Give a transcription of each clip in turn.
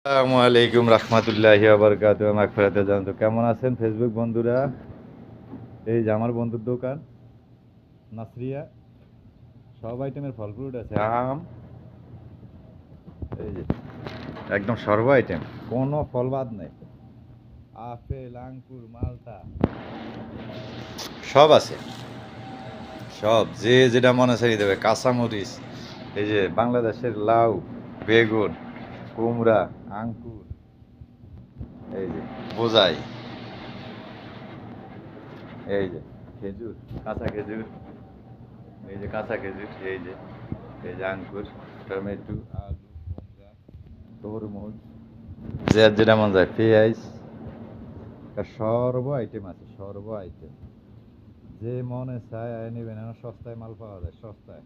আসসালামু আলাইকুম রহমতুল্লাহি ওয়া মাগফিরাতে জানতো কেমন আছেন ফেসবুক বন্ধুরা। এই যে আমার বন্ধুর দোকান নাসরিয়া, সব আইটেমের ফল ফ্রুট আছে। আম, এই যে একদম সর্ব আইটেম, কোনো ফল বাদ নেই। আপেল, আঙ্কুর, মালটা সব আছে। সব যে যেটা মনে চাই দেবে। কাঁচামরিচ, এই যে বাংলাদেশের লাউ, বেগুন, কুমড়া, আঙ্কুর, এই যে বোজাই, এই যে খেজুর, কাঁচা খেজুর, এই যে কাঁচা খেজুর, এই যে আঙ্কুর, টমেটো, আলু, কুমড়া, তরমুজ, যে যেটা মন যায়, পেঁয়াজ, সর্ব আইটেম আছে। সর্ব আইটেম যে মনে চায় নেবেন। এখন সস্তায় মাল পাওয়া যায়, সস্তায়।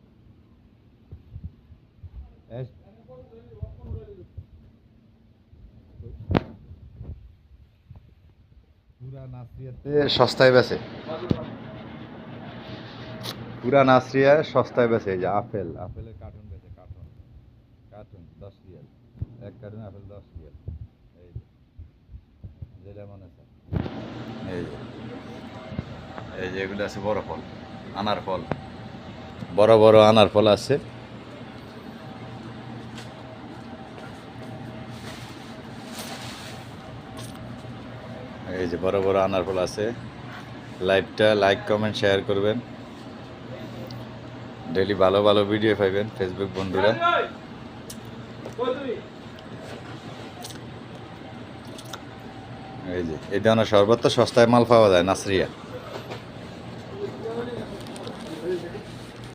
পুরা নাসরিয়াতে সস্তায় বেচে, পুরা নাসরিয়া সস্তায় বেচে। এই যে আপেলের কার্টুন বেচে, কার্টুন কার্টুন 10 রিয়াল, এক কার্টুন আপেল 10 রিয়াল। এই যে যেটা মনে চায়, এই যে এই যে এগুলো আছে বড় ফল, আনার ফল, বড় বড় আনার ফল আছে। এই যে বড় বড় আনার ফল আছে। লাইভটা লাইক কমেন্ট শেয়ার করবেন। ডেইলি ভালো ভালো ভিডিও পাইবেন ফেসবুক বন্ধুরা। এই যে এই ধরনের সর্বত্র সস্তায় মাল পাওয়া যায় নাসরিয়া।